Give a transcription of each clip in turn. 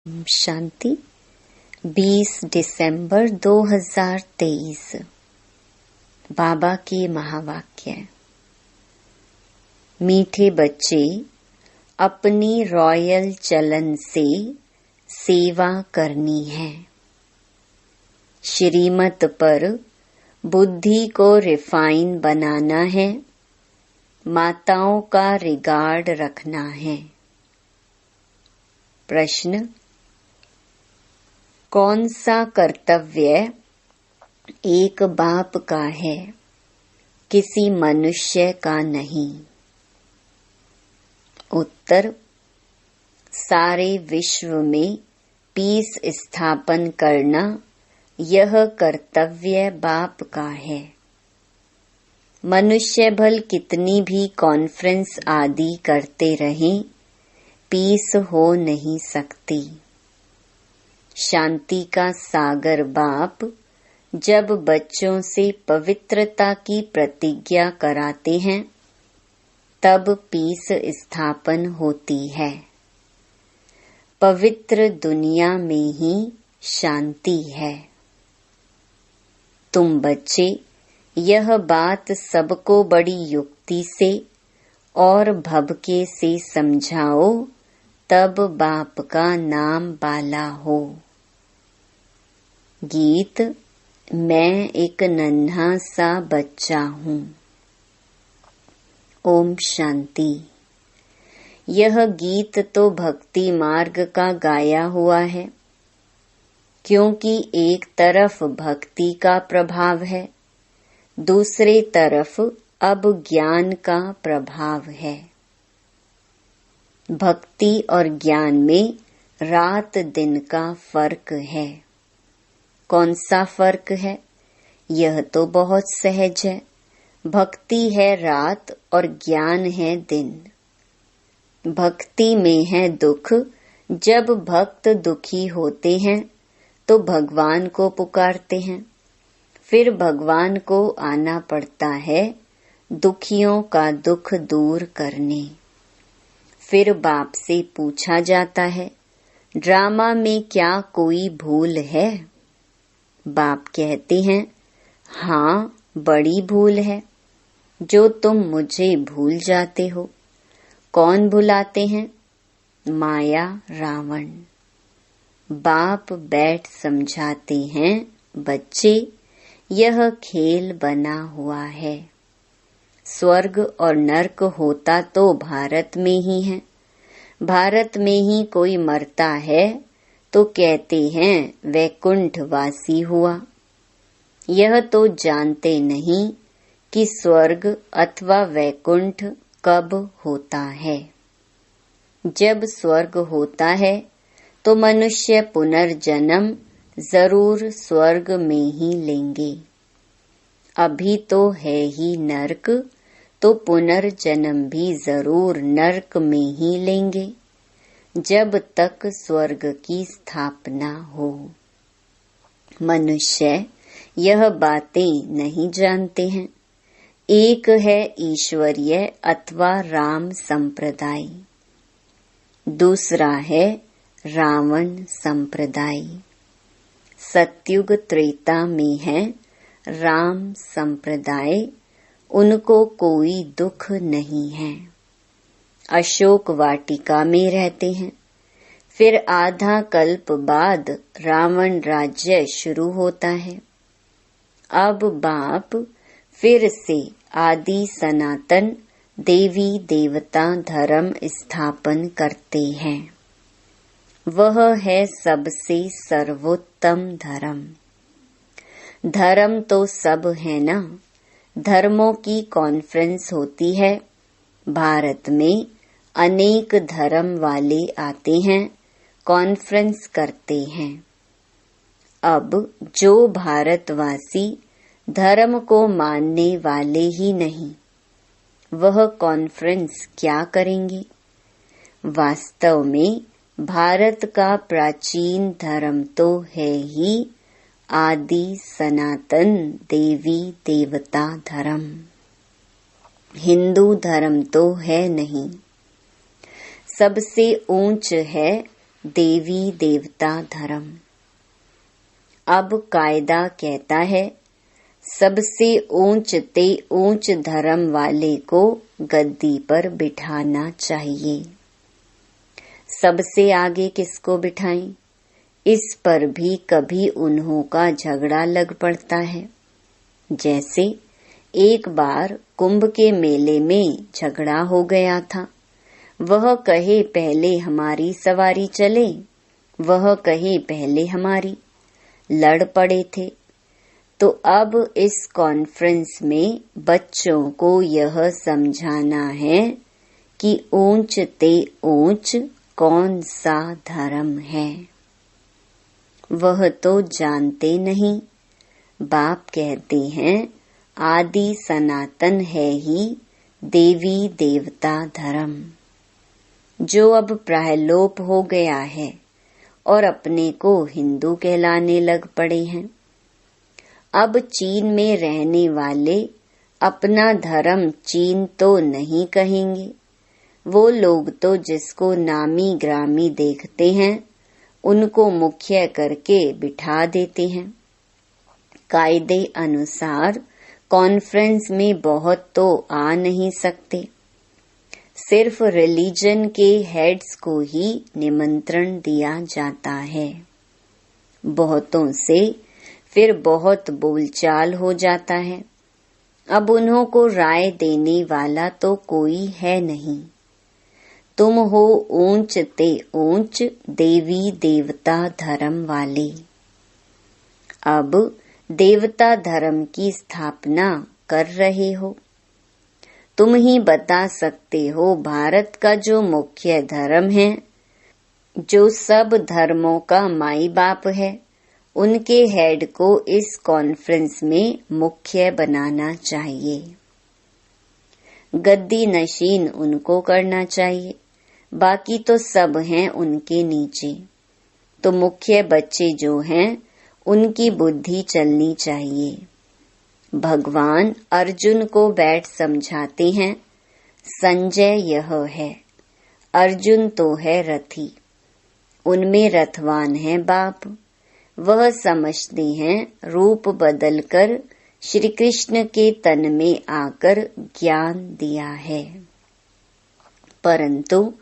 शांति 20 दिसंबर 2023। बाबा के महावाक्य। मीठे बच्चे, अपनी रॉयल चलन से सेवा करनी है। श्रीमत पर बुद्धि को रिफाइन बनाना है। माताओं का रिगार्ड रखना है। प्रश्न: कौन सा कर्तव्य एक बाप का है, किसी मनुष्य का नहीं? उत्तर: सारे विश्व में पीस स्थापन करना यह कर्तव्य बाप का है। मनुष्य भल कितनी भी कॉन्फ्रेंस आदि करते रहें, पीस हो नहीं सकती। शांति का सागर बाप जब बच्चों से पवित्रता की प्रतिज्ञा कराते हैं, तब पीस स्थापन होती है। पवित्र दुनिया में ही शांति है। तुम बच्चे यह बात सबको बड़ी युक्ति से और भभके से समझाओ, तब बाप का नाम बाला हो। गीत: मैं एक नन्हा सा बच्चा हूँ। ओम शांति। यह गीत तो भक्ति मार्ग का गाया हुआ है, क्योंकि एक तरफ भक्ति का प्रभाव है, दूसरे तरफ अब ज्ञान का प्रभाव है। भक्ति और ज्ञान में रात दिन का फर्क है। कौन सा फर्क है? यह तो बहुत सहज है। भक्ति है रात और ज्ञान है दिन। भक्ति में है दुख। जब भक्त दुखी होते हैं तो भगवान को पुकारते हैं। फिर भगवान को आना पड़ता है दुखियों का दुख दूर करने। फिर बाप से पूछा जाता है, ड्रामा में क्या कोई भूल है? बाप कहते हैं, हाँ, बड़ी भूल है, जो तुम मुझे भूल जाते हो। कौन भुलाते हैं? माया, रावण। बाप बैठ समझाते हैं, बच्चे, यह खेल बना हुआ है। स्वर्ग और नर्क होता तो भारत में ही है। भारत में ही कोई मरता है तो कहते हैं वैकुंठ वासी हुआ। यह तो जानते नहीं कि स्वर्ग अथवा वैकुंठ कब होता है। जब स्वर्ग होता है तो मनुष्य पुनर्जन्म जरूर स्वर्ग में ही लेंगे। अभी तो है ही नर्क, तो पुनर्जन्म भी जरूर नर्क में ही लेंगे, जब तक स्वर्ग की स्थापना हो। मनुष्य यह बातें नहीं जानते हैं। एक है ईश्वरीय अथवा राम संप्रदाय, दूसरा है रावण संप्रदाय। सत्युग त्रेता में है राम संप्रदाय, उनको कोई दुख नहीं है। अशोक वाटिका में रहते हैं। फिर आधा कल्प बाद रावण राज्य शुरू होता है। अब बाप फिर से आदि सनातन देवी देवता धर्म स्थापन करते हैं। वह है सबसे सर्वोत्तम धर्म। धर्म तो सब है ना। धर्मों की कॉन्फ्रेंस होती है। भारत में अनेक धर्म वाले आते हैं, कॉन्फ्रेंस करते हैं। अब जो भारतवासी धर्म को मानने वाले ही नहीं, वह कॉन्फ्रेंस क्या करेंगे? वास्तव में भारत का प्राचीन धर्म तो है ही आदि सनातन देवी देवता धर्म। हिंदू धर्म तो है नहीं। सबसे ऊंच है देवी देवता धर्म। अब कायदा कहता है सबसे ऊंच ते ऊंच धर्म वाले को गद्दी पर बिठाना चाहिए। सबसे आगे किसको बिठाएं, इस पर भी कभी उन्हों का झगड़ा लग पड़ता है। जैसे एक बार कुंभ के मेले में झगड़ा हो गया था। वह कहे पहले हमारी सवारी चले, वह कहे पहले हमारी, लड़ पड़े थे। तो अब इस कॉन्फ्रेंस में बच्चों को यह समझाना है कि ऊंच ते ऊंच कौन सा धर्म है। वह तो जानते नहीं। बाप कहते हैं आदि सनातन है ही देवी देवता धर्म, जो अब प्रायलोप हो गया है और अपने को हिंदू कहलाने लग पड़े हैं। अब चीन में रहने वाले अपना धर्म चीन तो नहीं कहेंगे। वो लोग तो जिसको नामी ग्रामी देखते हैं उनको मुख्य करके बिठा देते हैं। कायदे अनुसार कॉन्फ्रेंस में बहुत तो आ नहीं सकते। सिर्फ रिलीजन के हेड्स को ही निमंत्रण दिया जाता है। बहुतों से फिर बहुत बोलचाल हो जाता है। अब उन्हों को राय देने वाला तो कोई है नहीं। तुम हो ऊंच ते ऊंच देवी देवता धर्म वाले। अब देवता धर्म की स्थापना कर रहे हो। तुम ही बता सकते हो भारत का जो मुख्य धर्म है, जो सब धर्मों का माई बाप है, उनके हेड को इस कॉन्फ्रेंस में मुख्य बनाना चाहिए। गद्दी नशीन उनको करना चाहिए, बाकी तो सब हैं उनके नीचे। तो मुख्य बच्चे जो हैं उनकी बुद्धि चलनी चाहिए। भगवान अर्जुन को बैठ समझाते हैं संजय यह है, अर्जुन तो है रथी, उनमें रथवान है बाप। वह समझते हैं रूप बदलकर श्री कृष्ण के तन में आकर ज्ञान दिया है, परंतु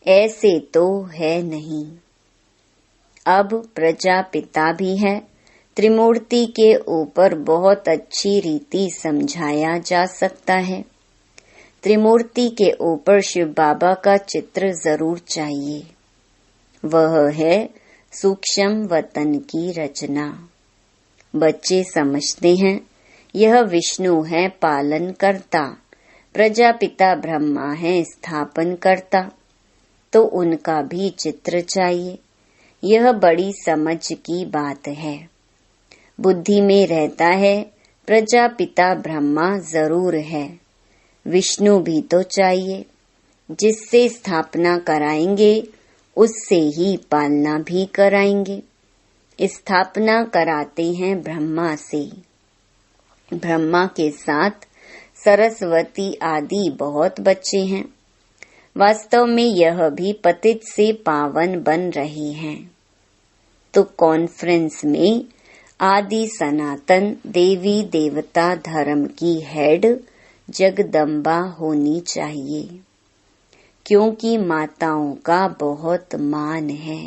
ऐसे तो है नहीं। अब प्रजापिता भी है। त्रिमूर्ति के ऊपर बहुत अच्छी रीति समझाया जा सकता है। त्रिमूर्ति के ऊपर शिव बाबा का चित्र जरूर चाहिए। वह है सूक्ष्म वतन की रचना। बच्चे समझते हैं यह विष्णु है पालन करता, प्रजापिता ब्रह्मा है स्थापन करता, तो उनका भी चित्र चाहिए। यह बड़ी समझ की बात है। बुद्धि में रहता है प्रजापिता ब्रह्मा जरूर है, विष्णु भी तो चाहिए। जिससे स्थापना कराएंगे उससे ही पालना भी कराएंगे। स्थापना कराते हैं ब्रह्मा से। ब्रह्मा के साथ सरस्वती आदि बहुत बच्चे हैं। वास्तव में यह भी पतित से पावन बन रहे हैं। तो कॉन्फ्रेंस में आदि सनातन देवी देवता धर्म की हेड जगदम्बा होनी चाहिए, क्योंकि माताओं का बहुत मान है।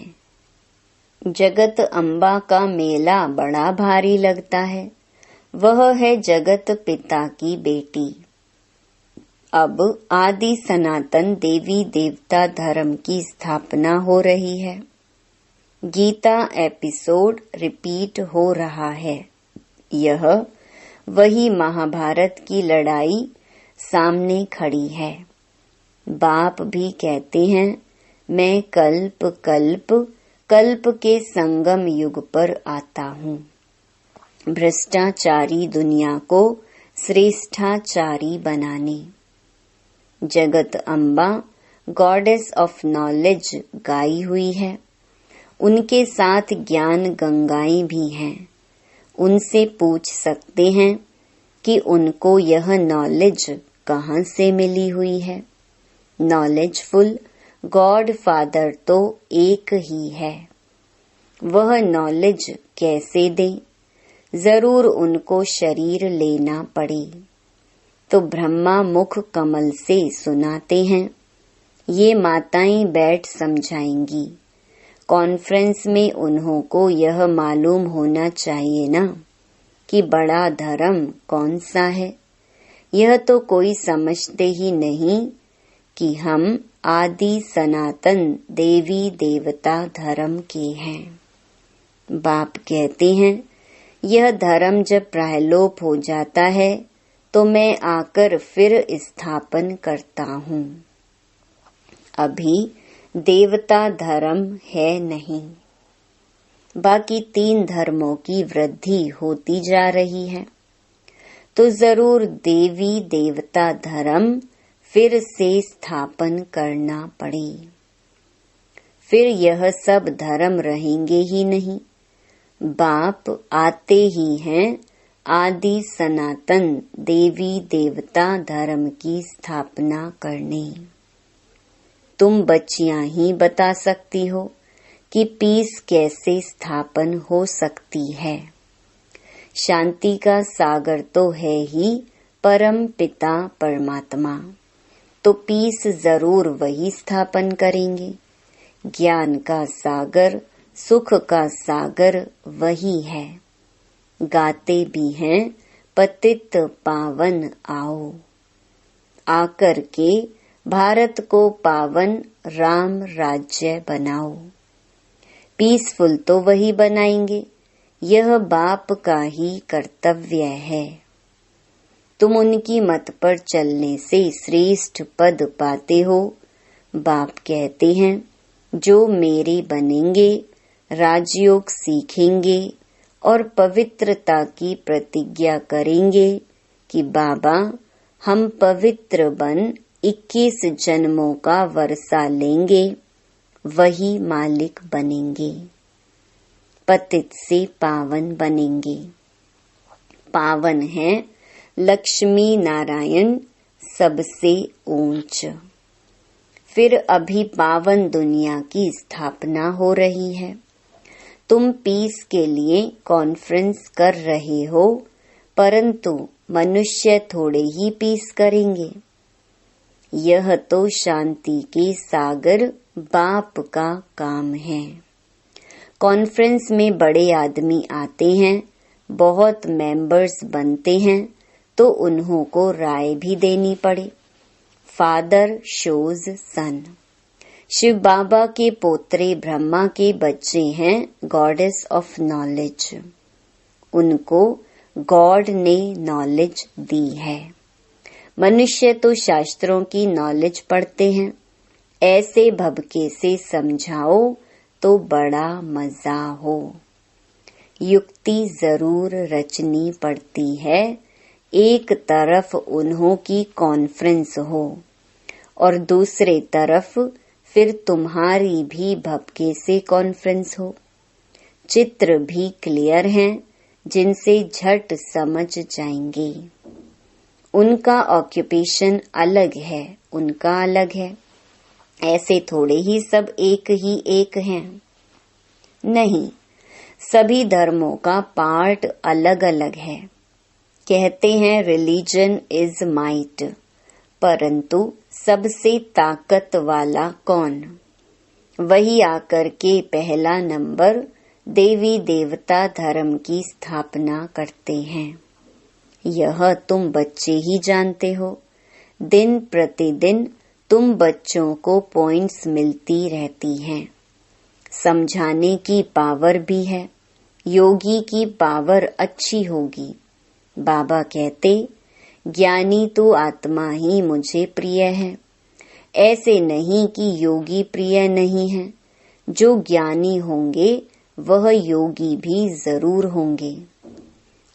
जगत अम्बा का मेला बड़ा भारी लगता है। वह है जगत पिता की बेटी। अब आदि सनातन देवी देवता धर्म की स्थापना हो रही है। गीता एपिसोड रिपीट हो रहा है। यह वही महाभारत की लड़ाई सामने खड़ी है। बाप भी कहते हैं मैं कल्प कल्प कल्प के संगम युग पर आता हूँ। भ्रष्टाचारी दुनिया को श्रेष्ठाचारी बनाने। जगत अम्बा गॉडेस ऑफ नॉलेज गाई हुई है। उनके साथ ज्ञान गंगाएं भी हैं। उनसे पूछ सकते हैं कि उनको यह नॉलेज कहाँ से मिली हुई है। नॉलेजफुल गॉड फादर तो एक ही है। वह नॉलेज कैसे दें? जरूर उनको शरीर लेना पड़े। तो ब्रह्मा मुख कमल से सुनाते हैं। ये माताएं बैठ समझाएंगी। कॉन्फ्रेंस में उन्हों को यह मालूम होना चाहिए ना कि बड़ा धर्म कौन सा है। यह तो कोई समझते ही नहीं कि हम आदि सनातन देवी देवता धर्म के हैं। बाप कहते हैं यह धर्म जब प्रायलोप हो जाता है तो मैं आकर फिर स्थापन करता हूँ। अभी देवता धर्म है नहीं। बाकी 3 धर्मों की वृद्धि होती जा रही है तो जरूर देवी देवता धर्म फिर से स्थापन करना पड़े। फिर यह सब धर्म रहेंगे ही नहीं। बाप आते ही हैं आदि सनातन देवी देवता धर्म की स्थापना करने। तुम बच्चियां ही बता सकती हो कि पीस कैसे स्थापन हो सकती है। शांति का सागर तो है ही परम पिता परमात्मा, तो पीस जरूर वही स्थापन करेंगे। ज्ञान का सागर, सुख का सागर वही है। गाते भी हैं पतित पावन आओ। आकर के भारत को पावन राम राज्य बनाओ। पीसफुल तो वही बनाएंगे। यह बाप का ही कर्तव्य है। तुम उनकी मत पर चलने से श्रेष्ठ पद पाते हो। बाप कहते हैं जो मेरे बनेंगे, राजयोग सीखेंगे और पवित्रता की प्रतिज्ञा करेंगे कि बाबा हम पवित्र बन 21 जन्मों का वर्षा लेंगे, वही मालिक बनेंगे। पतित से पावन बनेंगे। पावन है लक्ष्मी नारायण सबसे ऊंच। फिर अभी पावन दुनिया की स्थापना हो रही है। तुम पीस के लिए कॉन्फ्रेंस कर रहे हो, परंतु मनुष्य थोड़े ही पीस करेंगे। यह तो शांति के सागर बाप का काम है। कॉन्फ्रेंस में बड़े आदमी आते हैं, बहुत मेंबर्स बनते हैं तो उन्हों को राय भी देनी पड़े। फादर शोज सन। शिव बाबा के पोतरे ब्रह्मा के बच्चे हैं गॉडेस ऑफ नॉलेज। उनको गॉड ने नॉलेज दी है। मनुष्य तो शास्त्रों की नॉलेज पढ़ते हैं। ऐसे भबके से समझाओ तो बड़ा मजा हो। युक्ति जरूर रचनी पड़ती है। एक तरफ उन्हों की कॉन्फ्रेंस हो और दूसरे तरफ फिर तुम्हारी भी भबके से कॉन्फ्रेंस हो। चित्र भी क्लियर हैं जिनसे झट समझ जाएंगे। उनका ऑक्यूपेशन अलग है, उनका अलग है। ऐसे थोड़े ही सब एक ही एक हैं। नहीं, सभी धर्मों का पार्ट अलग अलग है। कहते हैं रिलीजन इज माइट, परंतु सबसे ताकत वाला कौन? वही आकर के पहला नंबर देवी देवता धर्म की स्थापना करते हैं। यह तुम बच्चे ही जानते हो। दिन प्रतिदिन तुम बच्चों को पॉइंट्स मिलती रहती हैं। समझाने की पावर भी है। योगी की पावर अच्छी होगी। बाबा कहते ज्ञानी तो आत्मा ही मुझे प्रिय है। ऐसे नहीं कि योगी प्रिय नहीं है। जो ज्ञानी होंगे वह योगी भी जरूर होंगे।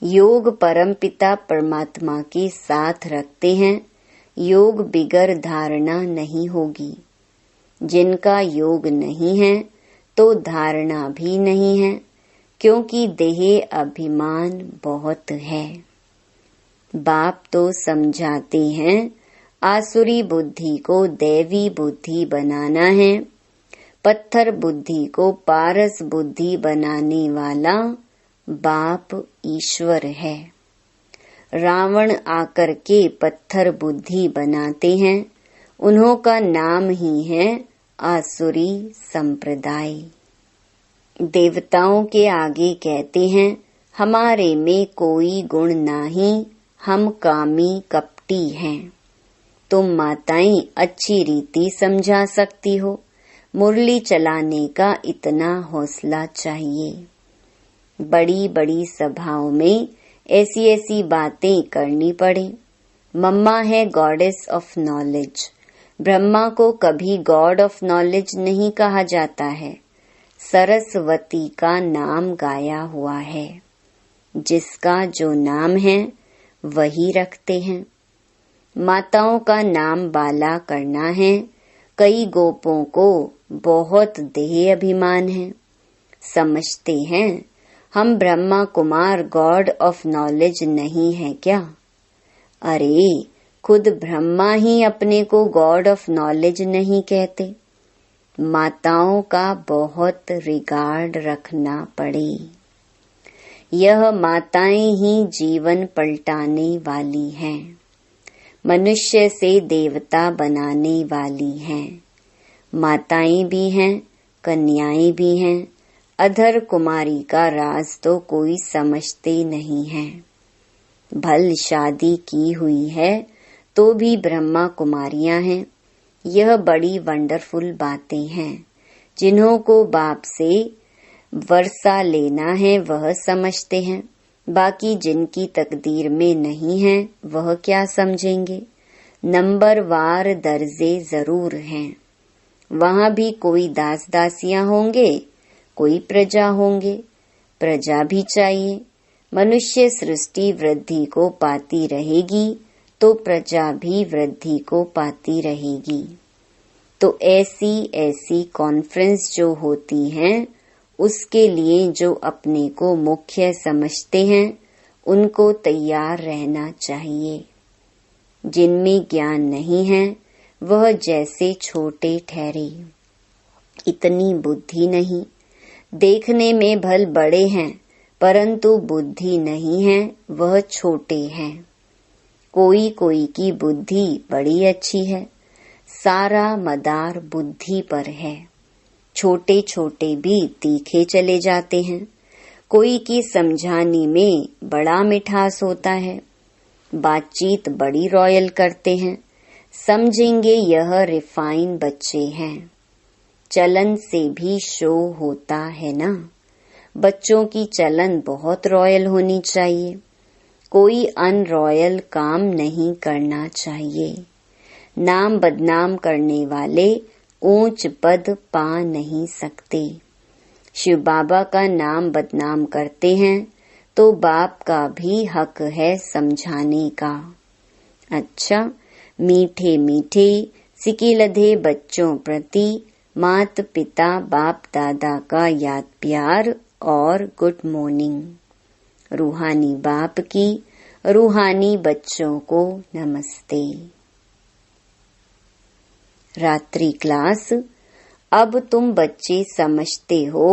योग परमपिता परमात्मा के साथ रखते हैं। योग बिगर धारणा नहीं होगी। जिनका योग नहीं है तो धारणा भी नहीं है, क्योंकि देह अभिमान बहुत है। बाप तो समझाते हैं आसुरी बुद्धि को दैवी बुद्धि बनाना है। पत्थर बुद्धि को पारस बुद्धि बनाने वाला बाप ईश्वर है। रावण आकर के पत्थर बुद्धि बनाते हैं, उन्हों का नाम ही है आसुरी संप्रदाय। देवताओं के आगे कहते हैं, हमारे में कोई गुण नहीं, हम कामी कपटी हैं। तुम माताएं अच्छी रीति समझा सकती हो, मुरली चलाने का इतना हौसला चाहिए। बड़ी बड़ी सभाओं में ऐसी ऐसी बातें करनी पड़े। मम्मा है गॉडेस ऑफ नॉलेज। ब्रह्मा को कभी गॉड ऑफ नॉलेज नहीं कहा जाता है, सरस्वती का नाम गाया हुआ है। जिसका जो नाम है वही रखते हैं। माताओं का नाम बाला करना है। कई गोपों को बहुत देह अभिमान है, समझते हैं हम Brahma Kumar God of knowledge नहीं है क्या? अरे खुद ब्रह्मा ही अपने को गॉड ऑफ नॉलेज नहीं कहते। माताओं का बहुत रिगार्ड रखना पड़े। यह माताएं ही जीवन पलटाने वाली हैं, मनुष्य से देवता बनाने वाली हैं। माताएं भी हैं, कन्याएं भी हैं। अधर कुमारी का राज तो कोई समझते नहीं है। भल शादी की हुई है तो भी ब्रह्मा कुमारियां हैं। यह बड़ी वंडरफुल बातें हैं। जिन्हों को बाप से वर्षा लेना है वह समझते हैं, बाकी जिनकी तकदीर में नहीं है वह क्या समझेंगे। नंबरवार दर्जे जरूर हैं। वहाँ भी कोई दास दासियां होंगे, कोई प्रजा होंगे। प्रजा भी चाहिए। मनुष्य सृष्टि वृद्धि को पाती रहेगी तो प्रजा भी वृद्धि को पाती रहेगी। तो ऐसी ऐसी कॉन्फ्रेंस जो होती हैं, उसके लिए जो अपने को मुख्य समझते हैं उनको तैयार रहना चाहिए। जिनमें ज्ञान नहीं है वह जैसे छोटे ठहरे। इतनी बुद्धि नहीं। देखने में भल बड़े हैं परंतु बुद्धि नहीं है, वह छोटे हैं। कोई कोई की बुद्धि बड़ी अच्छी है, सारा मदार बुद्धि पर है। छोटे छोटे भी तीखे चले जाते हैं। कोई की समझाने में बड़ा मिठास होता है, बातचीत बड़ी रॉयल करते हैं। समझेंगे यह रिफाइन बच्चे हैं। चलन से भी शो होता है ना। बच्चों की चलन बहुत रॉयल होनी चाहिए। कोई अनरॉयल काम नहीं करना चाहिए। नाम बदनाम करने वाले ऊंच पद पा नहीं सकते। शिव बाबा का नाम बदनाम करते हैं तो बाप का भी हक है समझाने का। अच्छा, मीठे मीठे सिकिलधे बच्चों प्रति मात पिता बाप दादा का याद प्यार और गुड मॉर्निंग। रूहानी बाप की रूहानी बच्चों को नमस्ते। रात्रि क्लास। अब तुम बच्चे समझते हो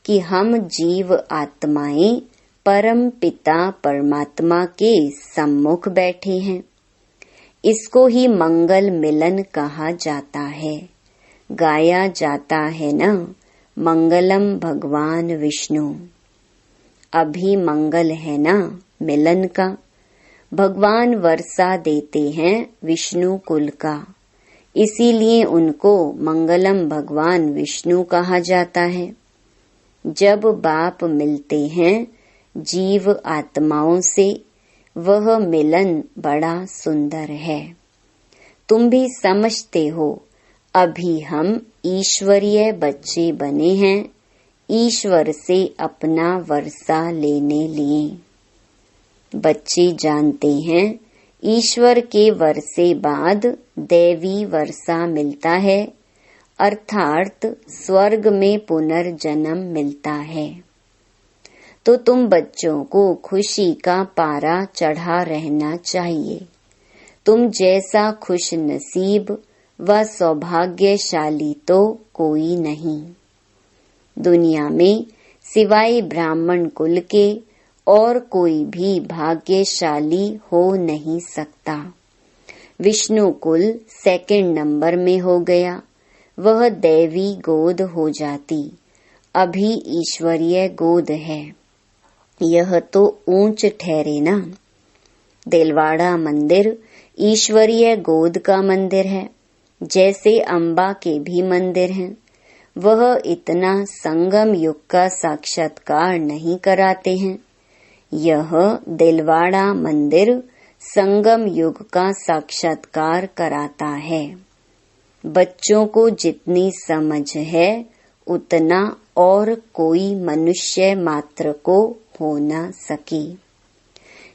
कि हम जीव आत्माएं परम पिता परमात्मा के सम्मुख बैठे हैं। इसको ही मंगल मिलन कहा जाता है। गाया जाता है ना, मंगलम भगवान विष्णु। अभी मंगल है ना मिलन का। भगवान वर्षा देते हैं विष्णु कुल का, इसीलिए उनको मंगलम भगवान विष्णु कहा जाता है। जब बाप मिलते हैं जीव आत्माओं से, वह मिलन बड़ा सुंदर है। तुम भी समझते हो, अभी हम ईश्वरीय बच्चे बने हैं, ईश्वर से अपना वर्षा लेने लिए। बच्चे जानते हैं ईश्वर के वर्षे बाद दैवी वर्षा मिलता है, अर्थात स्वर्ग में पुनर्जन्म मिलता है। तो तुम बच्चों को खुशी का पारा चढ़ा रहना चाहिए। तुम जैसा खुश नसीब व सौभाग्यशाली तो कोई नहीं। दुनिया में सिवाय ब्राह्मण कुल के और कोई भी भाग्यशाली हो नहीं सकता। विष्णु कुल सेकंड नंबर में हो गया, वह दैवी गोद हो जाती, अभी ईश्वरीय गोद है। यह तो ऊंच ठहरे ना। देलवाड़ा मंदिर ईश्वरीय गोद का मंदिर है, जैसे अंबा के भी मंदिर हैं। वह इतना संगम युग का साक्षात्कार नहीं कराते हैं। यह देलवाड़ा मंदिर संगम युग का साक्षात्कार कराता है। बच्चों को जितनी समझ है उतना और कोई मनुष्य मात्र को हो न सके।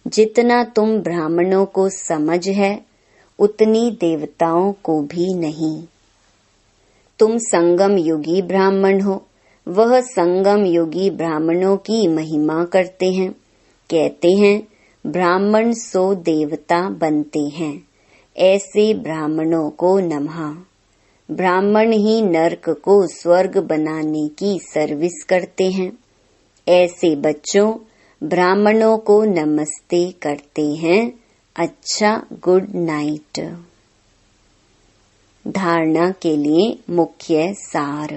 जितना तुम ब्राह्मणों को समझ है उतनी देवताओं को भी नहीं। तुम संगम युगी ब्राह्मण हो, वह संगम युगी ब्राह्मणों की महिमा करते हैं। कहते हैं ब्राह्मण सो देवता बनते हैं, ऐसे ब्राह्मणों को नमः। ब्राह्मण ही नरक को स्वर्ग बनाने की सर्विस करते हैं। ऐसे बच्चों ब्राह्मणों को नमस्ते करते हैं। अच्छा, गुड नाइट। धारणा के लिए मुख्य सार।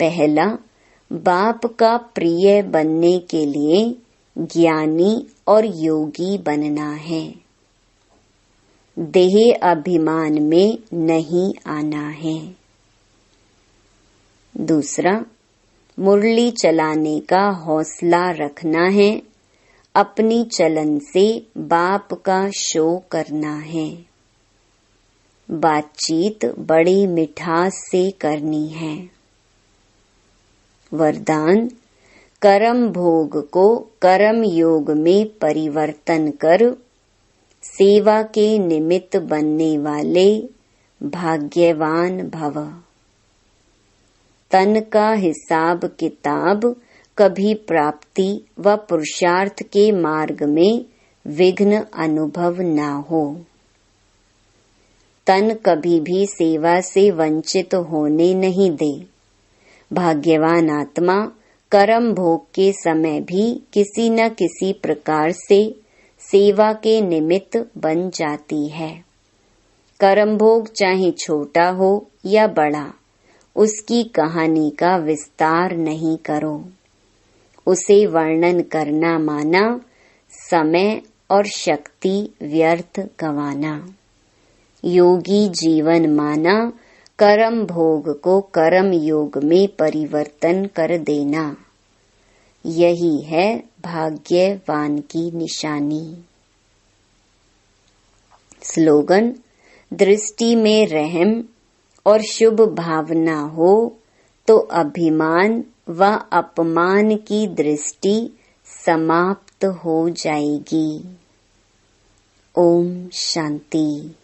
पहला, बाप का प्रिय बनने के लिए ज्ञानी और योगी बनना है। देह अभिमान में नहीं आना है। दूसरा, मुरली चलाने का हौसला रखना है। अपनी चलन से बाप का शो करना है। बातचीत बड़ी मिठास से करनी है। वरदान, कर्म भोग को कर्म योग में परिवर्तन कर सेवा के निमित्त बनने वाले भाग्यवान भव। तन का हिसाब किताब कभी प्राप्ति व पुरुषार्थ के मार्ग में विघ्न अनुभव न हो। तन कभी भी सेवा से वंचित होने नहीं दे। भाग्यवान आत्मा कर्म भोग के समय भी किसी न किसी प्रकार से सेवा के निमित्त बन जाती है। कर्म भोग चाहे छोटा हो या बड़ा, उसकी कहानी का विस्तार नहीं करो। उसे वर्णन करना माना समय और शक्ति व्यर्थ गंवाना। योगी जीवन माना कर्म भोग को कर्म योग में परिवर्तन कर देना। यही है भाग्यवान की निशानी। स्लोगन, दृष्टि में रहम और शुभ भावना हो तो अभिमान व अपमान की दृष्टि समाप्त हो जाएगी। ओम शांति।